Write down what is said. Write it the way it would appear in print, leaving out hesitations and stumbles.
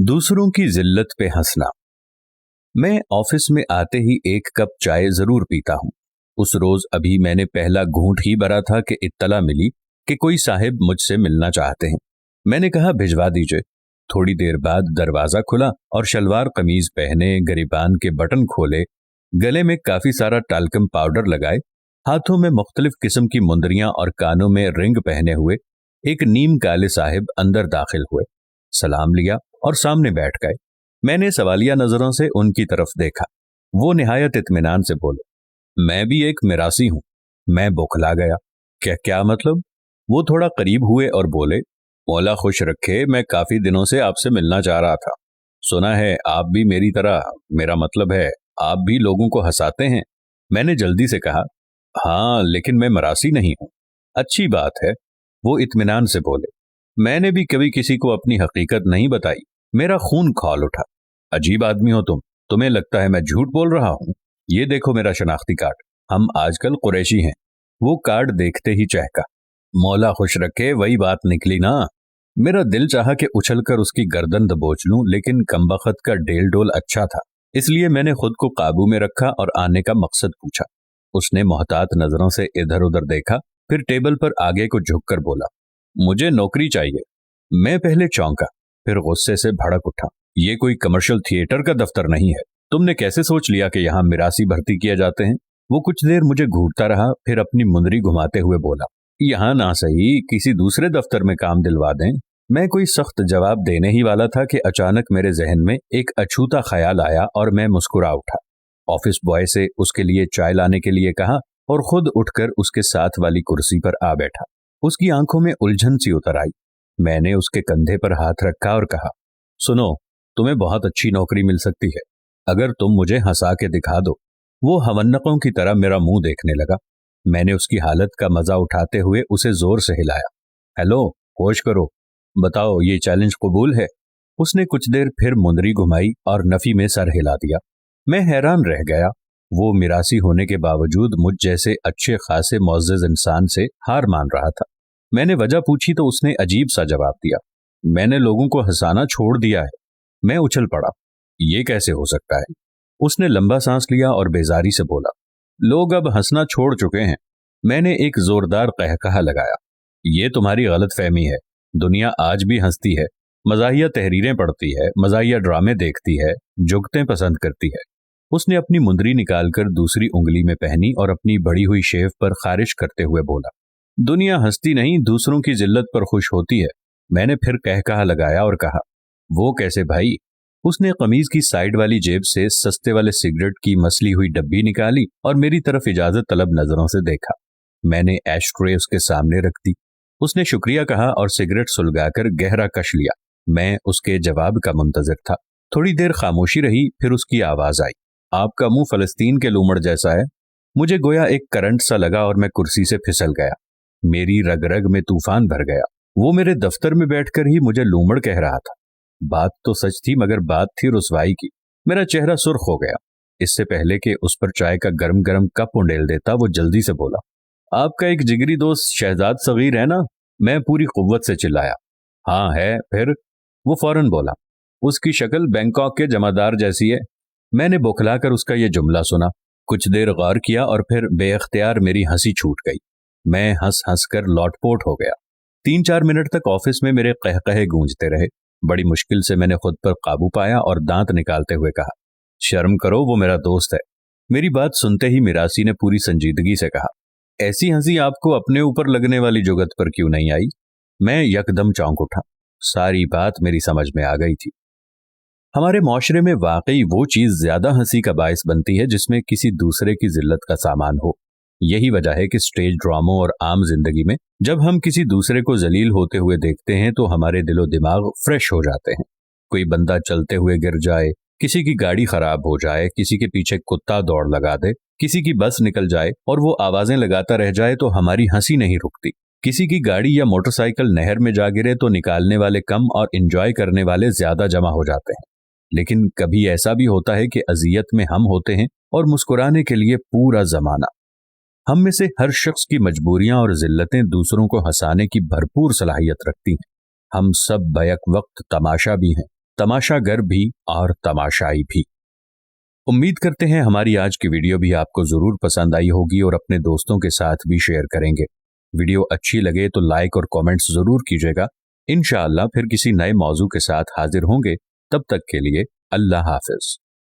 दूसरों की जिल्लत पे हंसना। मैं ऑफिस में आते ही एक कप चाय जरूर पीता हूँ। उस रोज अभी मैंने पहला घूंट ही भरा था कि इत्तला मिली कि कोई साहिब मुझसे मिलना चाहते हैं। मैंने कहा भिजवा दीजिए। थोड़ी देर बाद दरवाजा खुला और शलवार कमीज पहने, गरिबान के बटन खोले, गले में काफी सारा टाल्कम पाउडर लगाए, हाथों में मुख्तलिफ किस्म की मुंदरियां और कानों में रिंग पहने हुए एक नीम काले साहिब अंदर दाखिल हुए। सलाम लिया और सामने बैठ गए। मैंने सवालिया नजरों से उनकी तरफ देखा। वो निहायत इत्मीनान से बोले, मैं भी एक मिरासी हूं। मैं बौखला गया। क्या क्या मतलब? वो थोड़ा करीब हुए और बोले, मौला खुश रखे, मैं काफी दिनों से आपसे मिलना चाह रहा था। सुना है आप भी मेरी तरह, मेरा मतलब है आप भी लोगों को हंसाते हैं। मैंने जल्दी से कहा, हाँ लेकिन मैं मरासी नहीं हूं। अच्छी बात है, वो इत्मीनान से बोले। मैंने भी कभी किसी को अपनी हकीकत नहीं बताई। मेरा खून खौल उठा। अजीब आदमी हो तुम, तुम्हें लगता है मैं झूठ बोल रहा हूं? ये देखो मेरा शनाख्ती कार्ड, हम आजकल कुरैशी हैं। वो कार्ड देखते ही चहका। मौला खुश रखे, वही बात निकली ना। मेरा दिल चाहा कि उछलकर उसकी गर्दन दबोच लूं, लेकिन कमबख्त का डेल डोल अच्छा था, इसलिए मैंने खुद को काबू में रखा और आने का मकसद पूछा। उसने मोहतात नजरों से इधर उधर देखा, फिर टेबल पर आगे को झुककर बोला, मुझे नौकरी चाहिए। मैं पहले चौंका, फिर गुस्से से भड़क उठा। ये कोई कमर्शियल थिएटर का दफ्तर नहीं है। तुमने कैसे सोच लिया कि यहाँ मिरासी भर्ती किए जाते हैं? वो कुछ देर मुझे घूरता रहा, फिर अपनी मुंदरी घुमाते हुए बोला, यहाँ ना सही किसी दूसरे दफ्तर में काम दिलवा दें। मैं कोई सख्त जवाब देने ही वाला था कि अचानक मेरे जहन में एक अछूता ख्याल आया और मैं मुस्कुरा उठा। ऑफिस बॉय से उसके लिए चाय लाने के लिए कहा और खुद उठकर उसके साथ वाली कुर्सी पर आ बैठा। उसकी आंखों में उलझन सी उतर आई। मैंने उसके कंधे पर हाथ रखा और कहा, सुनो, तुम्हें बहुत अच्छी नौकरी मिल सकती है अगर तुम मुझे हंसा के दिखा दो। वो हवन्नकों की तरह मेरा मुंह देखने लगा। मैंने उसकी हालत का मजा उठाते हुए उसे जोर से हिलाया। हेलो, होश करो, बताओ ये चैलेंज कबूल है? उसने कुछ देर फिर मुंदरी घुमाई और नफी में सर हिला दिया। मैं हैरान रह गया। वो मिरासी होने के बावजूद मुझ जैसे अच्छे खासे मुअज़्ज़ज़ इंसान से हार मान रहा था। मैंने वजह पूछी तो उसने अजीब सा जवाब दिया, मैंने लोगों को हंसाना छोड़ दिया है। मैं उछल पड़ा, ये कैसे हो सकता है? उसने लंबा सांस लिया और बेजारी से बोला, लोग अब हंसना छोड़ चुके हैं। मैंने एक जोरदार कहकहा लगाया, ये तुम्हारी गलत फहमी है। दुनिया आज भी हंसती है, मज़ाहिया तहरीरें पढ़ती है, मज़ाहिया ड्रामे देखती है, जुगतें पसंद करती है। उसने अपनी मुंदरी निकालकर दूसरी उंगली में पहनी और अपनी बड़ी हुई शेव पर खारिश करते हुए बोला, दुनिया हंसती नहीं, दूसरों की जिल्लत पर खुश होती है। मैंने फिर कहकहा लगाया और कहा, वो कैसे भाई? उसने कमीज की साइड वाली जेब से सस्ते वाले सिगरेट की मसली हुई डब्बी निकाली और मेरी तरफ इजाजत तलब नजरों से देखा। मैंने एशट्रे उसके सामने रख दी। उसने शुक्रिया कहा और सिगरेट सुलगाकर गहरा कश लिया। मैं उसके जवाब का मुंतजिर था। थोड़ी देर खामोशी रही, फिर उसकी आवाज आई, आपका मुंह फलस्तीन के लूमड़ जैसा है। मुझे गोया एक करंट सा लगा और मैं कुर्सी से फिसल गया। मेरी रग रग में तूफान भर गया। वो मेरे दफ्तर में बैठकर ही मुझे लूमड़ कह रहा था। बात तो सच थी, मगर बात थी रुसवाई की। मेरा चेहरा सुर्ख हो गया। इससे पहले कि उस पर चाय का गरम गरम कप उंडेल देता, वो जल्दी से बोला, आपका एक जिगरी दोस्त शहजाद सगीर है ना? मैं पूरी कुव्वत से चिल्लाया, हाँ है। फिर? वो फौरन बोला, उसकी शक्ल बैंकॉक के जमादार जैसी है। मैंने बौखलाकर उसका ये जुमला सुना, कुछ देर गौर किया और फिर बेअख्तियार मेरी हंसी छूट गई। मैं हंस हंस कर लौटपोट हो गया। 3-4 मिनट तक ऑफिस में मेरे कहकहे गूंजते रहे। बड़ी मुश्किल से मैंने खुद पर काबू पाया और दांत निकालते हुए कहा, शर्म करो, वो मेरा दोस्त है। मेरी बात सुनते ही मिरासी ने पूरी संजीदगी से कहा, ऐसी हंसी आपको अपने ऊपर लगने वाली जुगत पर क्यों नहीं आई? मैं यकदम चौंक उठा। सारी बात मेरी समझ में आ गई थी। हमारे माशरे में वाकई वो चीज ज्यादा हंसी का बायस बनती है जिसमें किसी दूसरे की जिल्लत का सामान हो। यही वजह है कि स्टेज ड्रामों और आम जिंदगी में जब हम किसी दूसरे को जलील होते हुए देखते हैं तो हमारे दिलो दिमाग फ्रेश हो जाते हैं। कोई बंदा चलते हुए गिर जाए, किसी की गाड़ी खराब हो जाए, किसी के पीछे कुत्ता दौड़ लगा दे, किसी की बस निकल जाए और वो आवाजें लगाता रह जाए तो हमारी हंसी नहीं रुकती। किसी की गाड़ी या मोटरसाइकिल नहर में जा गिरे तो निकालने वाले कम और एंजॉय करने वाले ज्यादा जमा हो जाते हैं। लेकिन कभी ऐसा भी होता है कि अजियत में हम होते हैं और मुस्कुराने के लिए पूरा जमाना। हम में से हर शख्स की मजबूरियां और जिल्लतें दूसरों को हंसाने की भरपूर सलाहियत रखती हैं। हम सब बैक वक्त तमाशा भी हैं। तमाशागर भी और तमाशाई भी। उम्मीद करते हैं हमारी आज की वीडियो भी आपको जरूर पसंद आई होगी और अपने दोस्तों के साथ भी शेयर करेंगे। वीडियो अच्छी लगे तो लाइक और कमेंट्स जरूर कीजिएगा। इंशाअल्लाह फिर किसी नए मौजू के साथ हाजिर होंगे। तब तक के लिए अल्लाह हाफिज।